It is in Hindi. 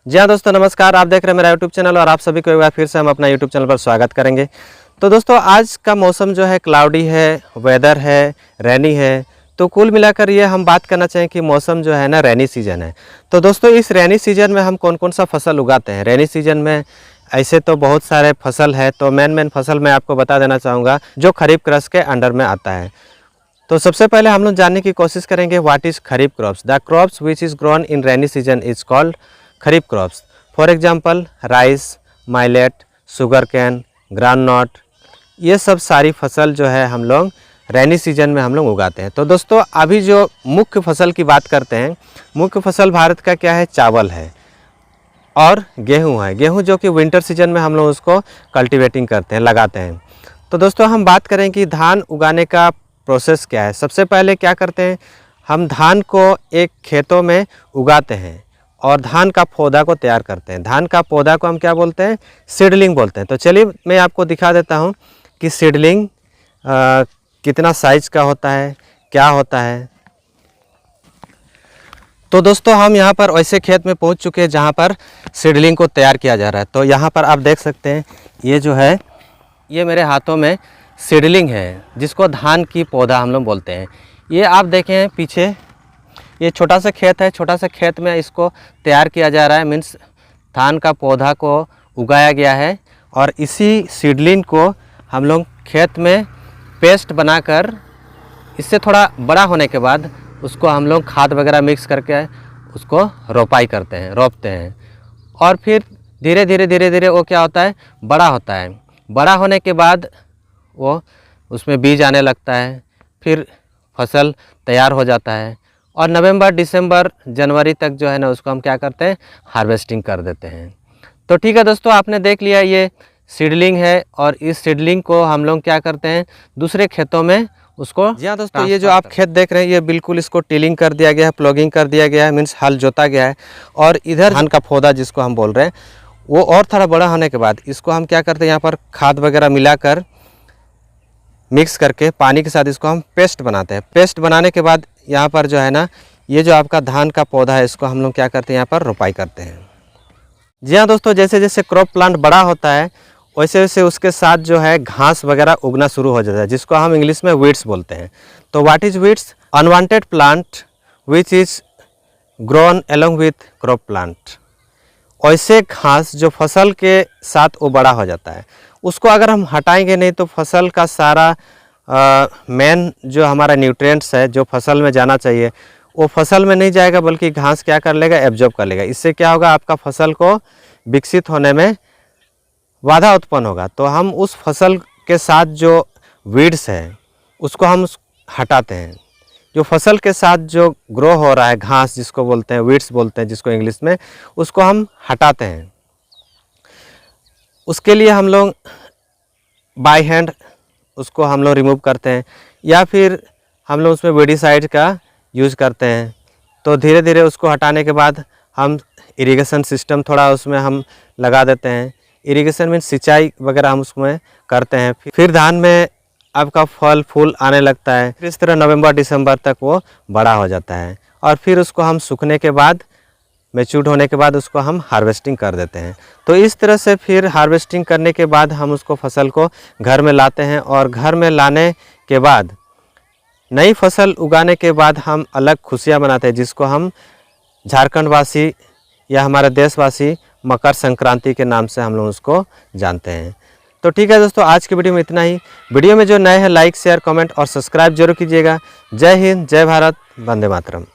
जी हाँ दोस्तों, नमस्कार। आप देख रहे हैं मेरा यूट्यूब चैनल और आप सभी को एक बार फिर से हम अपना यूट्यूब चैनल पर स्वागत करेंगे। तो दोस्तों, आज का मौसम जो है क्लाउडी है, वेदर है, रेनी है। तो कुल मिलाकर ये हम बात करना चाहें कि मौसम जो है ना रेनी सीजन है। तो दोस्तों, इस रेनी सीजन में हम कौन कौन सा फसल उगाते हैं। रेनी सीजन में ऐसे तो बहुत सारे फसल है, तो मेन फसल मैं आपको बता देना चाहूँगा जो खरीफ कृषि के अंडर में आता है। तो सबसे पहले हम लोग जानने की कोशिश करेंगे what is kharif crops. The crops which is grown in rainy season is called kharif crops. For example rice, millet, sugar cane, groundnut, ये सब सारी फसल जो है हम लोग रेनी सीजन में हम लोग उगाते हैं। तो दोस्तों, अभी जो मुख्य फसल की बात करते हैं, मुख्य फसल भारत का क्या है, चावल है और गेहूँ है। गेहूँ जो कि विंटर सीजन में हम लोग उसको कल्टिवेटिंग करते हैं, लगाते हैं। तो दोस्तों, हम बात करें कि धान उगाने का प्रोसेस क्या है। सबसे पहले क्या करते हैं, हम धान को एक खेतों में उगाते हैं और धान का पौधा को तैयार करते हैं। धान का पौधा को हम क्या बोलते हैं, सीडलिंग बोलते हैं। तो चलिए मैं आपको दिखा देता हूँ कि सीडलिंग कितना साइज का होता है, क्या होता है। तो दोस्तों, हम यहाँ पर ऐसे खेत में पहुँच चुके हैं जहाँ पर सीडलिंग को तैयार किया जा रहा है। तो यहाँ पर आप देख सकते हैं, ये जो है ये मेरे हाथों में सीडलिंग है, जिसको धान की पौधा हम लोग बोलते हैं। ये आप देखें पीछे, ये छोटा सा खेत है। छोटा सा खेत में इसको तैयार किया जा रहा है, मीन्स धान का पौधा को उगाया गया है। और इसी सीडलिंग को हम लोग खेत में पेस्ट बनाकर, इससे थोड़ा बड़ा होने के बाद उसको हम लोग खाद वगैरह मिक्स करके उसको रोपाई करते हैं, रोपते हैं। और फिर धीरे धीरे वो क्या होता है, बड़ा होता है। बड़ा होने के बाद वो उसमें बीज आने लगता है, फिर फसल तैयार हो जाता है। और नवंबर, दिसंबर, जनवरी तक जो है ना उसको हम क्या करते हैं, हार्वेस्टिंग कर देते हैं। तो ठीक है दोस्तों, आपने देख लिया ये सीडलिंग है और इस सीडलिंग को हम लोग क्या करते हैं, दूसरे खेतों में उसको। जी हाँ दोस्तों, ये जो आप खेत देख रहे हैं ये बिल्कुल इसको टिलिंग कर दिया गया है, प्लॉगिंग कर दिया गया है, मीन्स हल जोता गया है। और इधर धान का पौधा जिसको हम बोल रहे हैं, वो और थोड़ा बड़ा होने के बाद इसको हम क्या करते हैं, यहाँ पर खाद वगैरह मिलाकर मिक्स करके पानी के साथ इसको हम पेस्ट बनाते हैं। पेस्ट बनाने के बाद यहाँ पर जो है ना, ये जो आपका धान का पौधा है, इसको हम लोग क्या करते हैं, यहाँ पर रोपाई करते हैं। जी हाँ दोस्तों, जैसे जैसे क्रॉप प्लांट बड़ा होता है वैसे वैसे उसके साथ जो है घास वगैरह उगना शुरू हो जाता है, जिसको हम इंग्लिश में वीड्स बोलते हैं। तो what is weeds? Unwanted plant which is grown along with crop plant. ऐसे घास जो फसल के साथ वो बड़ा हो जाता है, उसको अगर हम हटाएंगे नहीं तो फसल का सारा मेन जो हमारा न्यूट्रिएंट्स है जो फसल में जाना चाहिए वो फसल में नहीं जाएगा, बल्कि घास क्या कर लेगा, एब्जॉर्ब कर लेगा। इससे क्या होगा, आपका फसल को विकसित होने में बाधा उत्पन्न होगा। तो हम उस फसल के साथ जो वीड्स है उसको हम हटाते हैं। जो फसल के साथ जो ग्रो हो रहा है घास, जिसको बोलते हैं वीड्स बोलते हैं जिसको इंग्लिश में, उसको हम हटाते हैं। उसके लिए हम लोग बाय हैंड उसको हम लोग रिमूव करते हैं, या फिर हम लोग उसमें वेडिसाइड का यूज़ करते हैं। तो धीरे धीरे उसको हटाने के बाद हम इरिगेशन सिस्टम थोड़ा उसमें हम लगा देते हैं। इरिगेशन में सिंचाई वगैरह हम उसमें करते हैं। फिर धान में आपका फल फूल आने लगता है। फिर इस तरह नवंबर दिसंबर तक वो बड़ा हो जाता है और फिर उसको हम सूखने के बाद, मैच्योर होने के बाद उसको हम हार्वेस्टिंग कर देते हैं। तो इस तरह से फिर हार्वेस्टिंग करने के बाद हम उसको फसल को घर में लाते हैं और घर में लाने के बाद नई फसल उगाने के बाद हम अलग खुशियाँ मनाते हैं, जिसको हम झारखंड वासी या हमारे देशवासी मकर संक्रांति के नाम से हम लोग उसको जानते हैं। तो ठीक है दोस्तों, आज की वीडियो में इतना ही। वीडियो में जो नए हैं लाइक, शेयर, कमेंट और सब्सक्राइब जरूर कीजिएगा। जय हिंद, जय भारत, वंदे मातरम।